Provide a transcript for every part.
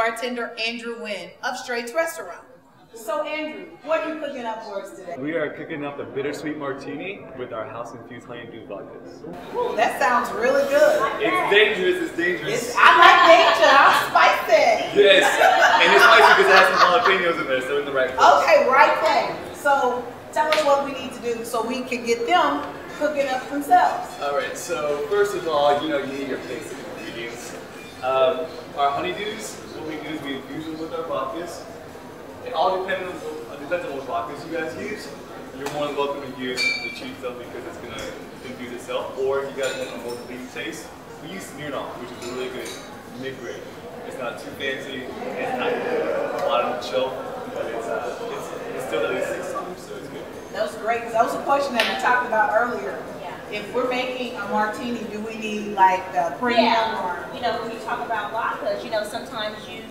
Bartender Andrew Nguyen of Straits restaurant. So Andrew, what are you cooking up for us today? We are cooking up a Bittersweet Martini with our house-infused honeydew vodkas. Ooh, that sounds really good. It's dangerous, it's dangerous. I like danger, I'm spicy. Yes, and it's spicy because it has some jalapenos in there, so in the right place. Okay, right thing. So tell us what we need to do so we can get them cooking up themselves. Alright, so first of all, you need your basic ingredients. Our honeydews, what we do is we infuse them with our vodkas. It all depends on what vodkas you guys use. You're more than welcome to use the cheap stuff because it's going to infuse itself. Or if you guys want a more clean taste, we use Smirnoff, which is really good mid-grade. It's not too fancy, it's not bottom of the shelf, but it's still at least $6, so it's good. That was great, because that was a question that we talked about earlier. If we're making a martini, do we need like the premium or? When you talk about vodkas, sometimes you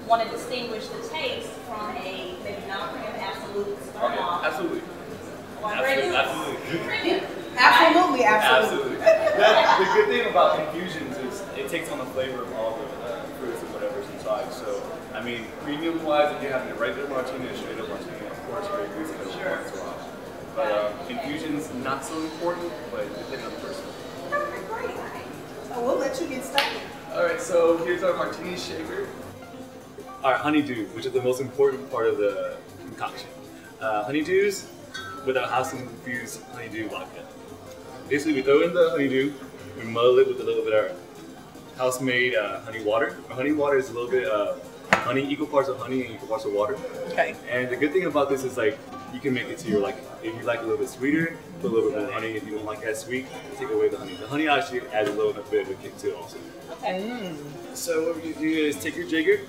want to distinguish the taste from a maybe non-premium absolute Smirnoff. Absolutely. Absolutely. The good thing about infusions is it takes on the flavor of all the fruits and whatever's inside. So, I mean, premium-wise, if you're having a regular martini, a straight-up martini, of course, very good to go. But infusions, not so important, but depending on the person. Okay, great. So we'll let you get started. All right, so here's our martini shaker. Our honeydew, which is the most important part of the concoction. Honeydews with our house-infused honeydew vodka. Basically, we throw in the honeydew, we muddle it with a little bit of house-made honey water. Our honey water is a little bit honey, equal parts of honey and equal parts of water. Okay. And the good thing about this is you can make it to your liking. If you like a little bit sweeter, put a little bit more honey. If you don't like that sweet, take away the honey. The honey actually adds a little bit of a kick to it also. Okay. So what we're gonna do is take your jigger,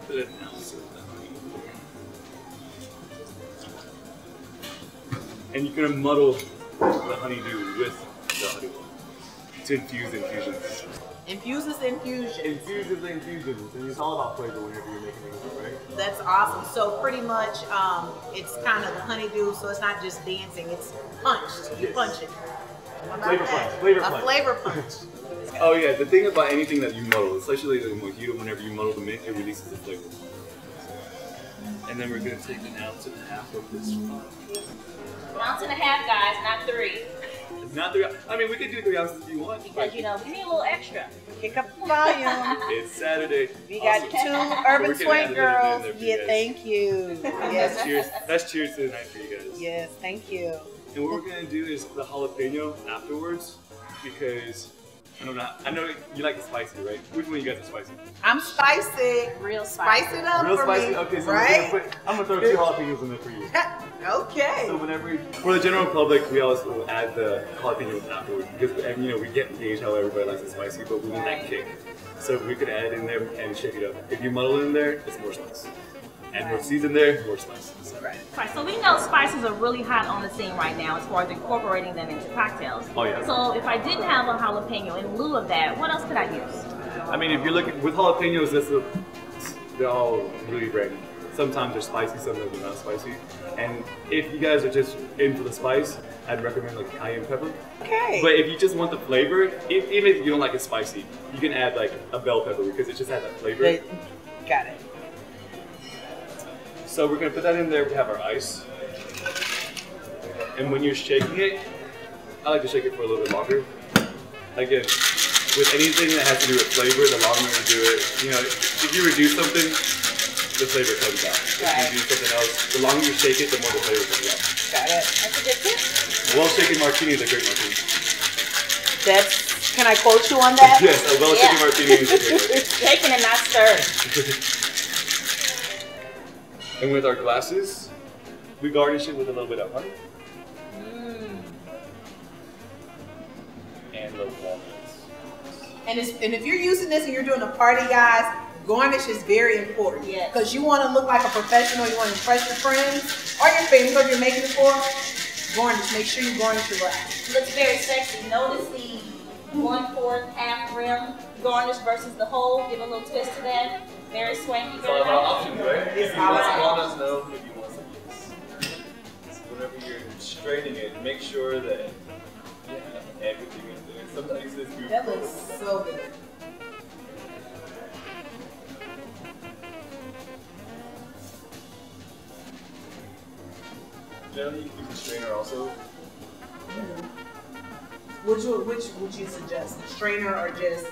put an ounce of the honey, and you're gonna muddle the honeydew with the honey water to infuse the infusions. Infuses infusions. Infuses the infusions, and it's all about flavor whenever you're making anything, right? That's awesome. So pretty much, it's kind of the honeydew, so it's not just dancing; it's punched. You punch it. Flavor punch. Flavor punch. A flavor punch. Oh yeah, the thing about anything that you muddle, especially the mojito, whenever you muddle the mint, it releases the flavor. And then we're gonna take an ounce and a half of this one. An ounce and a half, guys, not 3. It's not 3. I mean, we could do 3 ounces if you want. Because we need a little extra. Pick up the volume. It's Saturday. We got 2 Urban Swank Girls. Yeah, thank you. Yes. Cheers. That's cheers to the night for you guys. Yes, thank you. And what we're gonna do is the jalapeno afterwards, because I know you like it spicy, right? Which one of you guys are spicy? I'm spicy. Real spicy. Spice it up Real for spicy? me. Okay, so right? I'm gonna throw 2 jalapenos in there for you. Okay. So for the general public, we always will add the jalapenos afterwards because we get to gauge how everybody likes it spicy, but we want that kick. So we could add it in there and shake it up. If you muddle it in there, it's more spice. And more seeds in there, more spice. Right, so we know spices are really hot on the scene right now as far as incorporating them into cocktails. Oh yeah. So if I didn't have a jalapeno in lieu of that, what else could I use? I mean, if you're looking with jalapenos, they're all really random. Sometimes they're spicy, sometimes they're not spicy. And if you guys are just in for the spice, I'd recommend like cayenne pepper. Okay. But if you just want the flavor, even if you don't like it spicy, you can add like a bell pepper because it just has that flavor. Got it. So we're gonna put that in there. We have our ice. And when you're shaking it, I like to shake it for a little bit longer. Again, with anything that has to do with flavor, the longer you do it, if you reduce something, the flavor comes out. Right. If you do something else, the longer you shake it, the more the flavor comes out. Got it. That's a good tip. Well-shaken martini is a great martini. Can I quote you on that? Yes, a well-shaken martini is a great martini. Shaken and not stirred. And with our glasses, we garnish it with a little bit of honey. And little walnuts. And if you're using this and you're doing a party, guys, garnish is very important. Yes. Because you want to look like a professional, you want to impress your friends or your family, whoever you're making it for. Garnish, make sure you garnish it right. Looks very sexy. Notice the 1/4 half rim garnish versus the whole. Give a little twist to that. Very swanky. It's all about options, right? It's If you all want about walnuts, no. If you want some, yes. Whenever you're straining it, make sure that you have everything in there. Sometimes it's beautiful. That looks so good. generally you can use a strainer also. Which would you suggest? A strainer or just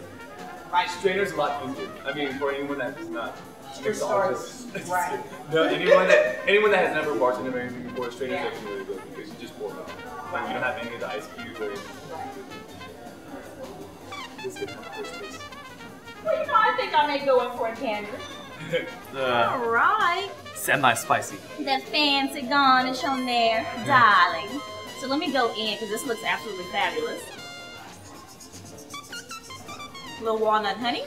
like Strainer's a lot easier. I mean, for anyone that's not mixologist. Right. No, anyone that has never bartended or anything before, strainers are really good because you just pour it out. Like you don't have any of the ice cubes or anything. This is my first taste. Well, you know, I think I may go in for a gander. All right. Semi-spicy. The fancy garnish on there, darling. So let me go in because this looks absolutely fabulous. A little walnut honey.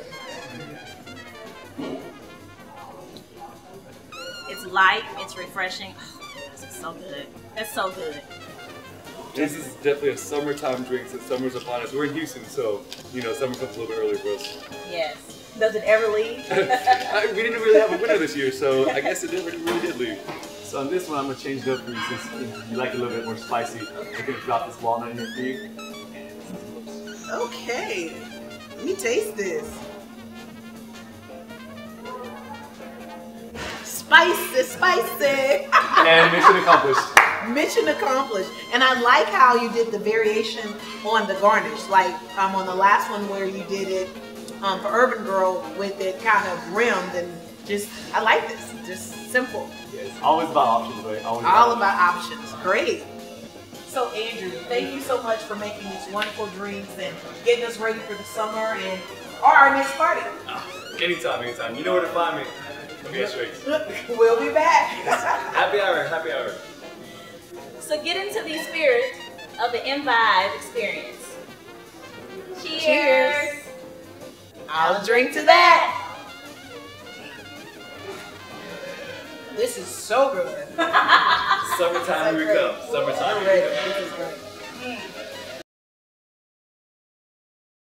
It's light, it's refreshing. Oh, this is so good. That's so good. This is definitely a summertime drink since summer's upon us. We're in Houston, so, you know, summer comes a little bit early for us. Yes. Does it ever leave? We didn't really have a winter this year, so I guess it never really did leave. So on this one, I'm going to change it up for you since you like it a little bit more spicy. We're going to drop this walnut in here for you. Okay. Let me taste this. Spicy, spicy. And mission accomplished. Mission accomplished. And I like how you did the variation on the garnish. Like on the last one where you did it for Urban Girl with it kind of rimmed and just, I like this. Just simple. Yeah, it's always about options, right? All about options. Great. So Andrew, thank you so much for making these wonderful drinks and getting us ready for the summer and our next party. Anytime, anytime. You know where to find me. I'll be at Straits. We'll be back. Happy hour, happy hour. So get into the spirit of the Imbibe experience. Cheers. Cheers. I'll drink to that. This is so good. Summertime, here we come. Summertime, here we come. This is great.